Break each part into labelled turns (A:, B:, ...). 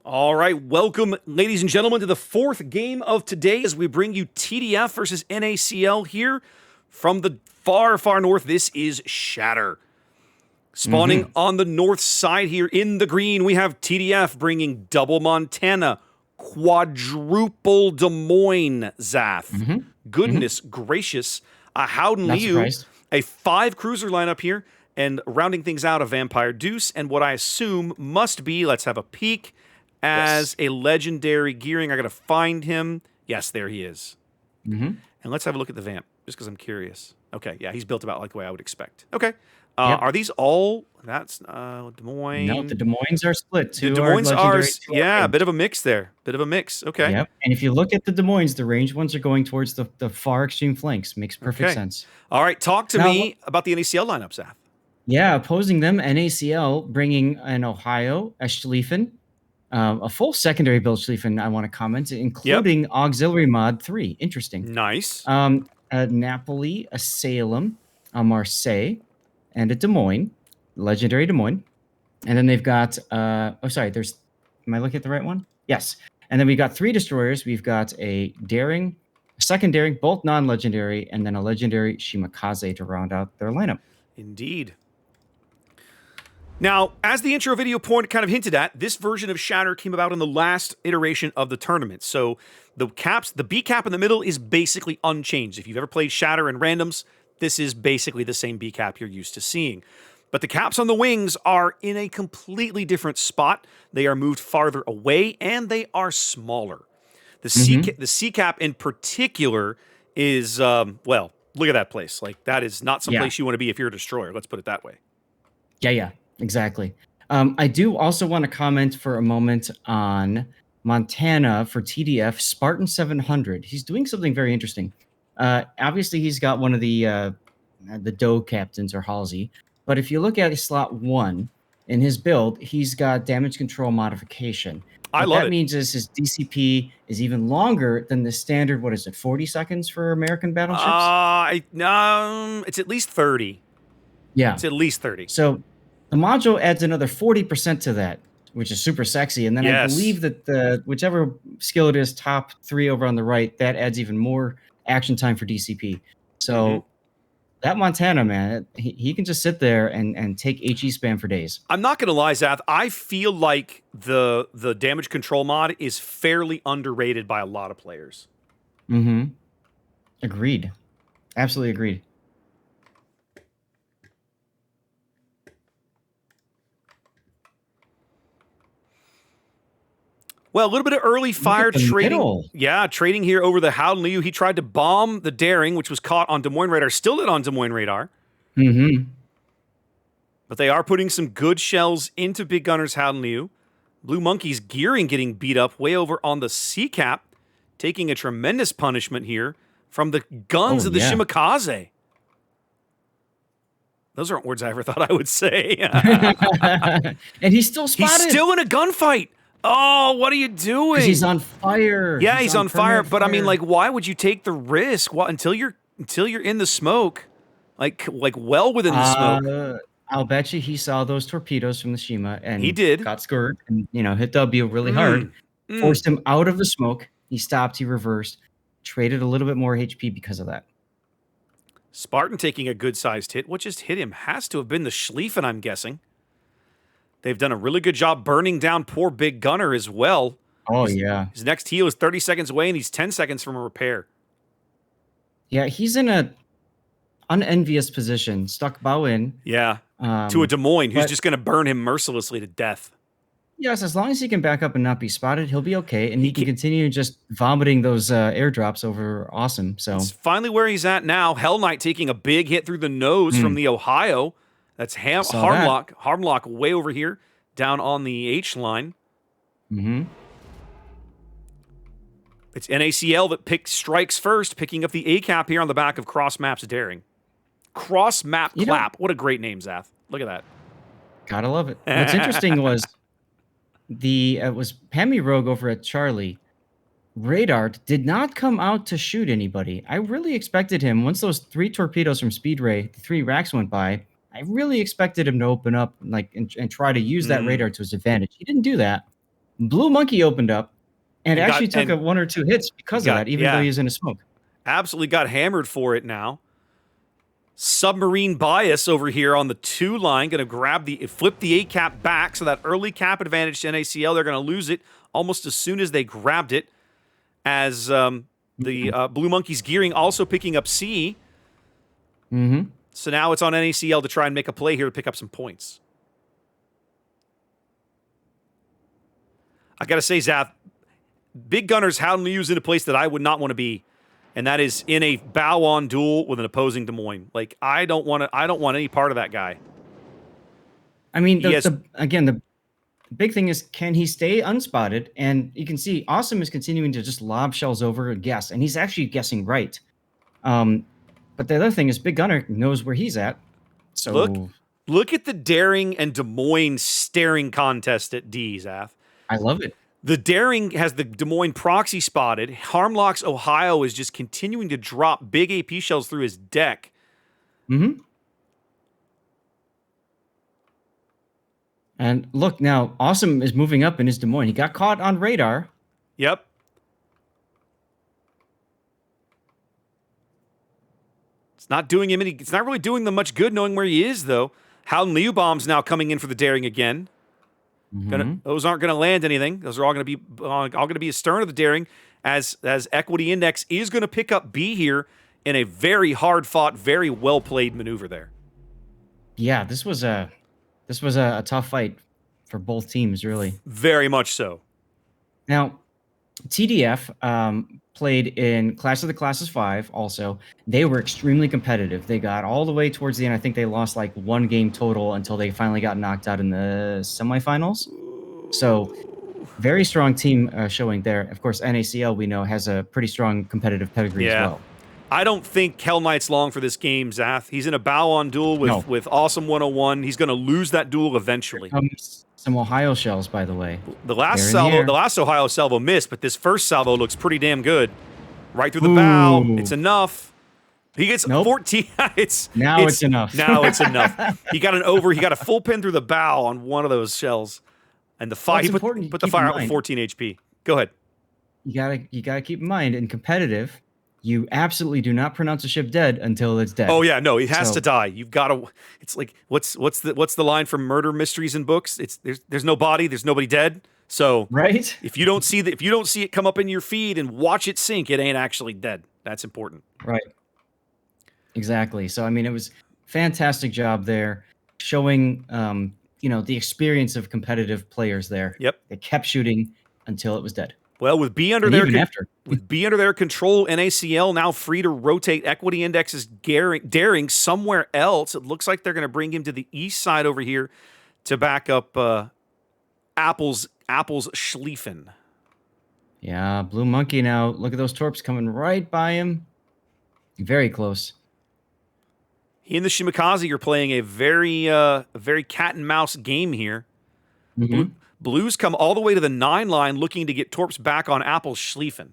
A: All right, welcome, ladies and gentlemen, to the fourth game of today as we bring you TDF versus NaCl here from the far, far north. This is Shatter. Spawning on the north side here in the green, we have TDF bringing double Montana, quadruple Des Moines, Zath. Goodness gracious. A Howden Liu, a 5 cruiser lineup here, and rounding things out, a Vampire Deuce, and what I assume must be, let's have a peek, as a legendary gearing. I got to find him. Yes, there he is. And let's have a look at the Vamp, just because I'm curious. Okay, yeah, he's built about like the way I would expect. Okay. Are these all? That's Des Moines.
B: No, the Des Moines are split.
A: The Des Moines are, yeah, a bit of a mix there. Bit of a mix. Okay.
B: Yep. And if you look at the Des Moines, the range ones are going towards the far extreme flanks. Makes perfect sense.
A: All right, talk to me about the NaCl lineup, Zath.
B: Yeah, opposing them, NaCl bringing an Ohio, a Schlieffen, a full secondary build Schlieffen, I want to comment, including Auxiliary Mod 3. Interesting.
A: Nice.
B: A Napoli, a Salem, a Marseille, and a Des Moines, legendary Des Moines. And then they've got, am I looking at the right one? Yes. And then we got 3 destroyers. We've got a Daring, a second Daring, both non-legendary, and then a legendary Shimakaze to round out their lineup. Indeed.
A: Now, as the intro video point kind of hinted at, this version of Shatter came about in the last iteration of the tournament. So the B cap in the middle is basically unchanged. If you've ever played Shatter in randoms, this is basically the same B cap you're used to seeing. But the caps on the wings are in a completely different spot. They are moved farther away, and they are smaller. The C cap in particular is, well, look at that place. Like, that is not some place you want to be if you're a destroyer. Let's put it that way.
B: Yeah, exactly. I do also want to comment for a moment on Montana for TDF, Spartan 700. He's doing something very interesting. Obviously, he's got one of the Doe captains, or Halsey. But if you look at slot 1 in his build, he's got damage control modification.
A: What
B: that means is his DCP is even longer than the standard, 40 seconds for American battleships?
A: It's at least 30.
B: Yeah.
A: It's at least 30.
B: So the module adds another 40% to that, which is super sexy. And then I believe that whichever skill it is, top 3 over on the right, that adds even more action time for DCP. So that Montana, man, he can just sit there and take HE spam for days.
A: I'm not going to lie, Zath. I feel like the damage control mod is fairly underrated by a lot of players.
B: Agreed. Absolutely agreed.
A: Well, a little bit of early fire trading. Yeah, trading here over the Howden Liu. He tried to bomb the Daring, which was caught on Des Moines radar. Still not on Des Moines radar. But they are putting some good shells into Big Gunner's Howden Liu. Blue Monkey's gearing getting beat up way over on the C-cap, taking a tremendous punishment here from the guns of the Shimakaze. Those aren't words I ever thought I would say.
B: And he's still spotted.
A: He's still in a gunfight. Oh, what are you doing?
B: Because he's on fire.
A: Yeah, he's on fire. But I mean, like, why would you take the risk? Until you're in the smoke, like well within the smoke.
B: I'll bet you he saw those torpedoes from the Shima, and
A: he did.
B: Got scared and hit W really hard, forced him out of the smoke. He stopped. He reversed, traded a little bit more HP because of that.
A: Spartan taking a good-sized hit. What just hit him has to have been the Schlieffen, I'm guessing. They've done a really good job burning down poor Big Gunner as well.
B: Oh, yeah.
A: His next heal is 30 seconds away, and he's 10 seconds from a repair.
B: Yeah, he's in a unenvious position, stuck bow in.
A: Yeah, to a Des Moines who's just going to burn him mercilessly to death.
B: Yes, as long as he can back up and not be spotted, he'll be okay, and he can continue just vomiting those airdrops over awesome. So
A: it's finally where he's at now. Hell Knight taking a big hit through the nose from the Ohio. That's Harmlock way over here, down on the H line. It's NaCl that strikes first, picking up the A cap here on the back of Cross Map's Daring. Cross Map Clap. What a great name, Zath. Look at that.
B: Gotta love it. What's interesting was it was Pammy Rogue over at Charlie. Radar did not come out to shoot anybody. I really expected him, once those 3 torpedoes from Speedray, the 3 racks went by, I really expected him to open up and try to use that radar to his advantage. He didn't do that. Blue Monkey opened up and
A: And
B: actually took one or two hits because of that, even though he was in a smoke.
A: Absolutely got hammered for it now. Submarine bias over here on the 2 line. Going to flip the 8 cap back. So that early cap advantage to NaCl, they're going to lose it almost as soon as they grabbed it. As the Blue Monkey's gearing also picking up C. So now it's on NaCl to try and make a play here to pick up some points. I got to say, Zath, Big Gunner's Howden Liu's in a place that I would not want to be. And that is in a bow-on duel with an opposing Des Moines. Like, I don't want any part of that guy.
B: I mean, the big thing is, can he stay unspotted? And you can see Awesome is continuing to just lob shells over and guess, and he's actually guessing right. But the other thing is, Big Gunner knows where he's at. So
A: look at the Daring and Des Moines staring contest at D, Zath.
B: I love it.
A: The Daring has the Des Moines proxy spotted. Harmlocks Ohio is just continuing to drop big AP shells through his deck.
B: And look, now Awesome is moving up in his Des Moines. He got caught on radar.
A: Yep. It's not doing him any. It's not really doing them much good knowing where he is, though. Howden Liu bombs now coming in for the Daring again. Those aren't going to land anything. Those are all going to be astern of the Daring, as Equity Index is going to pick up B here in a very hard fought, very well played maneuver there.
B: Yeah, this was a tough fight for both teams, really.
A: Very much so.
B: Now, TDF played in Clash of the Classes 5 also. They were extremely competitive. They got all the way towards the end. I think they lost like 1 game total until they finally got knocked out in the semifinals. So, very strong team showing there. Of course, NaCl, we know, has a pretty strong competitive pedigree as well.
A: I don't think Hell Knight's long for this game, Zath. He's in a bow-on duel with Awesome 101. He's going to lose that duel eventually.
B: Some Ohio shells, by the way.
A: The last Ohio salvo missed, but this first salvo looks pretty damn good. Right through the bow. It's enough. He gets 14. It's
B: enough.
A: Now it's enough. He got a full pin through the bow on one of those shells. And the fire, he put the fire out with 14 HP. Go ahead.
B: You gotta keep in mind, in competitive, you absolutely do not pronounce a ship dead until it's dead.
A: Oh yeah, no, it has to die. You've got to. It's like what's the line from murder mysteries in books? It's there's no body, there's nobody dead. So
B: right,
A: if you don't see it come up in your feed and watch it sink, it ain't actually dead. That's important.
B: Right. Exactly. So I mean, it was fantastic job there, showing the experience of competitive players there.
A: Yep.
B: They kept shooting until it was dead.
A: Well, with B under their control, NaCl now free to rotate Equity Index's Daring somewhere else. It looks like they're going to bring him to the east side over here to back up Apple's Schlieffen.
B: Yeah, Blue Monkey now. Look at those torps coming right by him. Very close.
A: He and the Shimakaze are playing a very cat and mouse game here. Blues come all the way to the 9 line looking to get torps back on Apple's Schlieffen.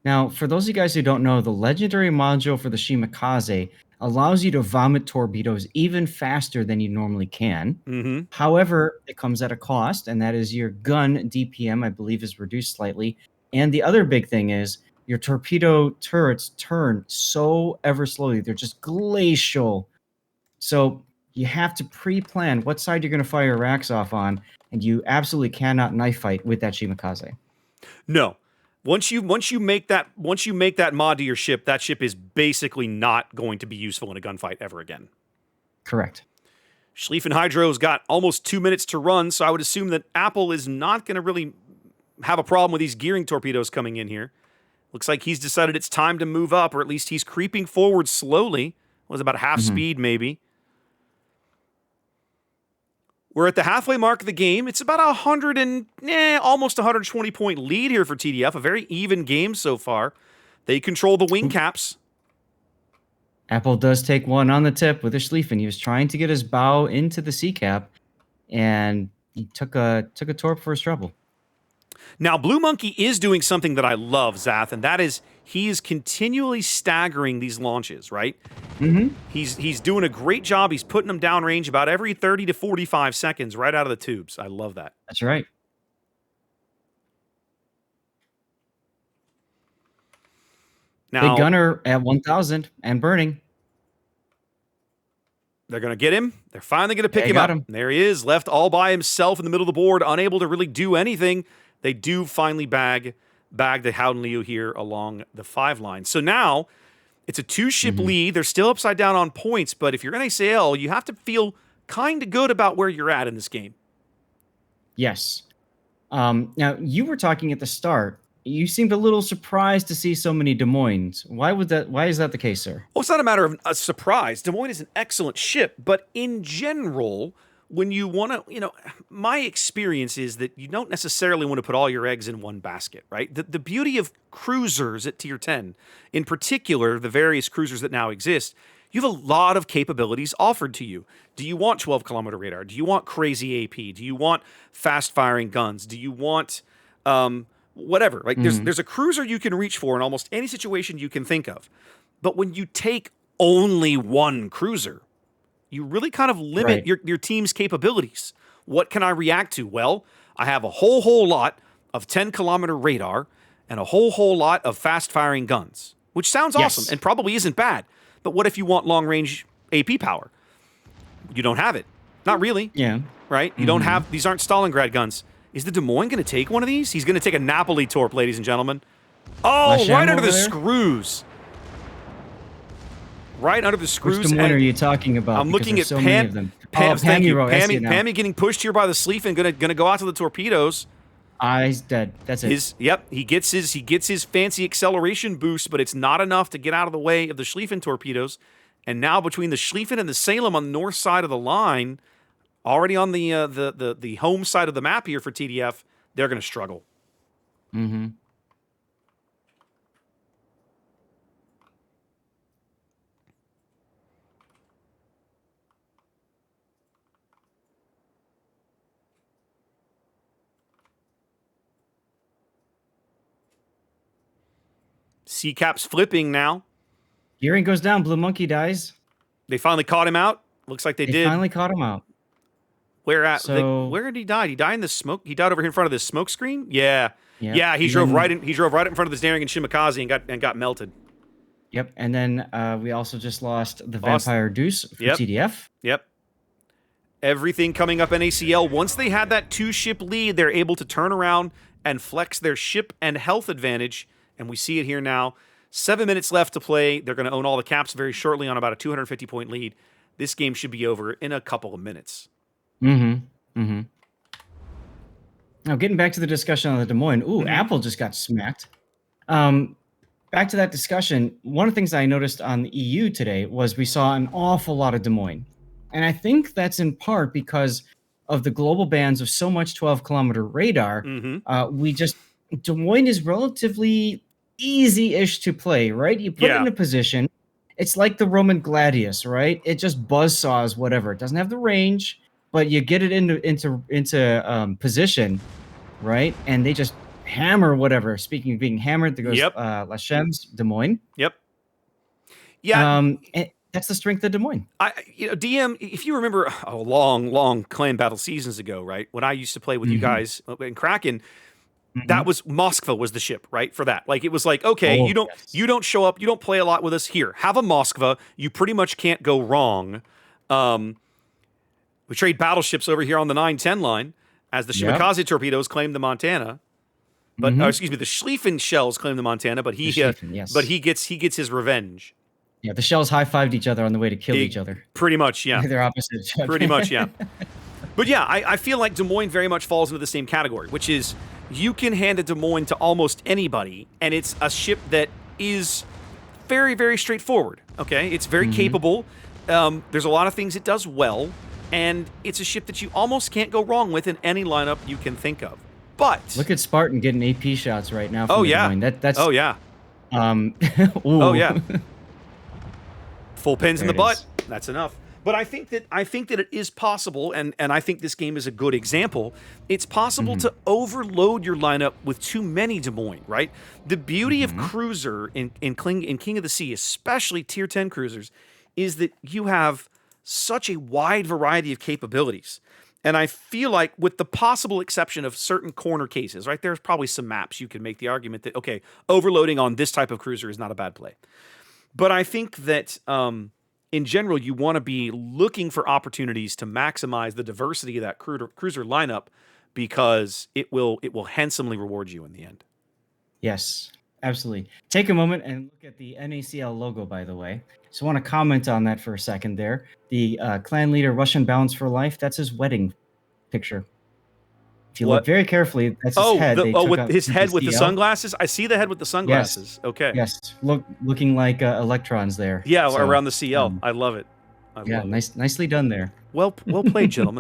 B: Now, for those of you guys who don't know, the legendary module for the Shimakaze allows you to vomit torpedoes even faster than you normally can. However, it comes at a cost, and that is your gun DPM, I believe, is reduced slightly. And the other big thing is your torpedo turrets turn so ever slowly. They're just glacial. So you have to pre-plan what side you're going to fire racks off on, and you absolutely cannot knife fight with that Shimakaze.
A: No. Once you make that mod to your ship, that ship is basically not going to be useful in a gunfight ever again.
B: Correct.
A: Schlieffen Hydro's got almost 2 minutes to run, so I would assume that Apple is not going to really have a problem with these gearing torpedoes coming in here. Looks like he's decided it's time to move up, or at least he's creeping forward slowly. Was about half speed, maybe. We're at the halfway mark of the game. It's about almost 120 point lead here for TDF. A very even game so far. They control the wing caps.
B: Apple does take one on the tip with a Schlieffen. He was trying to get his bow into the C cap, and he took a torp for his trouble.
A: Now, Blue Monkey is doing something that I love, Zath, and that is he is continually staggering these launches, right? He's doing a great job. He's putting them downrange about every 30 to 45 seconds right out of the tubes. I love that.
B: That's right.
A: Now,
B: Big Gunner at 1,000 and burning.
A: they're going to get him. They're finally going to pick
B: They
A: him
B: got
A: up.
B: him.
A: There he is, left all by himself in the middle of the board, unable to really do anything. They do finally bag the Howden Liu here along the 5 line. So now it's a 2-ship lead. They're still upside down on points, but if you're NaCl, you have to feel kind of good about where you're at in this game.
B: Yes. Now, you were talking at the start. You seemed a little surprised to see so many Des Moines. Why is that the case, sir?
A: Well, it's not a matter of a surprise. Des Moines is an excellent ship, but in general, when you want to, my experience is that you don't necessarily want to put all your eggs in one basket, right? The beauty of cruisers at Tier 10, in particular, the various cruisers that now exist, you have a lot of capabilities offered to you. Do you want 12-kilometer radar? Do you want crazy AP? Do you want fast-firing guns? Do you want whatever? Like, there's a cruiser you can reach for in almost any situation you can think of. But when you take only one cruiser, you really kind of limit your team's capabilities. What can I react to? Well, I have a whole lot of 10-kilometer radar and a whole lot of fast-firing guns, which sounds awesome and probably isn't bad. But what if you want long-range AP power? You don't have it. Not really.
B: Yeah.
A: Right? You don't have... These aren't Stalingrad guns. Is the Des Moines going to take one of these? He's going to take a Napoli torp, ladies and gentlemen. Oh, right under the screws. Right under the screws.
B: Which Des Moines are you talking about?
A: I'm looking at
B: so many of them.
A: Thank you.
B: Pammy
A: Pammy getting pushed here by the sleeve and gonna go out to the torpedoes.
B: He's dead. That's it.
A: He gets his fancy acceleration boost, but it's not enough to get out of the way of the Schlieffen torpedoes. And now between the Schlieffen and the Salem on the north side of the line, already on the home side of the map here for TDF, they're going to struggle.
B: Mm-hmm.
A: Sea-Cap's flipping now.
B: Gearing goes down. Blue Monkey dies.
A: They finally caught him out. Looks like they did.
B: Finally caught him out.
A: Where did he die? Did he die in the smoke? He died over here in front of this smoke screen? Yeah. Yeah, he drove right in front of this Daring and Shimakaze and got melted.
B: Yep. And then we also just lost the Vampire Deuce for TDF.
A: Yep. Everything coming up NaCl. Once they had that 2-ship lead, they're able to turn around and flex their ship and health advantage. And we see it here now. 7 minutes left to play. They're going to own all the caps very shortly on about a 250-point lead. This game should be over in a couple of minutes.
B: Mm-hmm. Mm-hmm. Now, getting back to the discussion on the Des Moines. Ooh, Apple just got smacked. Back to that discussion, one of the things I noticed on the EU today was we saw an awful lot of Des Moines. And I think that's in part because of the global bans of so much 12-kilometer radar. Des Moines is relatively easy-ish to play, right? You put it in a position. It's like the Roman gladius, right? It just buzzsaws whatever. It doesn't have the range, but you get it into position, right? And they just hammer whatever. Speaking of being hammered, there goes La Chems, Des Moines.
A: Yep. Yeah.
B: And that's the strength of Des Moines.
A: DM, if you remember a long clan battle seasons ago, right? When I used to play with you guys in Kraken, that was Moskva was the ship, right? For that. Like it was like, okay, you don't show up, you don't play a lot with us here. Have a Moskva. You pretty much can't go wrong. We trade battleships over here on the 9-10 line as the Shimakaze torpedoes claim the Montana. But the Schlieffen shells claim the Montana, but he gets his revenge.
B: Yeah, the shells high-fived each other on the way to kill each other.
A: Pretty much, yeah.
B: They're opposite each other.
A: Pretty much, yeah. But yeah, I feel like Des Moines very much falls into the same category, which is you can hand a Des Moines to almost anybody, and it's a ship that is very, very straightforward, okay? It's very capable. There's a lot of things it does well, and it's a ship that you almost can't go wrong with in any lineup you can think of. But
B: look at Spartan getting AP shots right now from Des Moines. That's
A: oh yeah. Full pins in the butt. That's enough. But I think that it is possible, and I think this game is a good example. It's possible to overload your lineup with too many Des Moines, right? The beauty of cruiser in King of the Sea, especially Tier 10 cruisers, is that you have such a wide variety of capabilities. And I feel like, with the possible exception of certain corner cases, right, there's probably some maps you can make the argument that, okay, overloading on this type of cruiser is not a bad play. But I think that in general, you want to be looking for opportunities to maximize the diversity of that cruiser lineup, because it will handsomely reward you in the end.
B: Yes, absolutely. Take a moment and look at the NaCl logo, by the way. So I want to comment on that for a second there. The clan leader, Russian Balance for Life, that's his wedding picture. If you look
A: What?
B: very carefully, that's his head. They took
A: with
B: out
A: his head with the
B: NaCl.
A: sunglasses? I see the head with the sunglasses. Okay.
B: Yes, looking like electrons there.
A: Yeah,
B: So,
A: around the CL. I love it. I love it.
B: nicely done there.
A: Well played, gentlemen.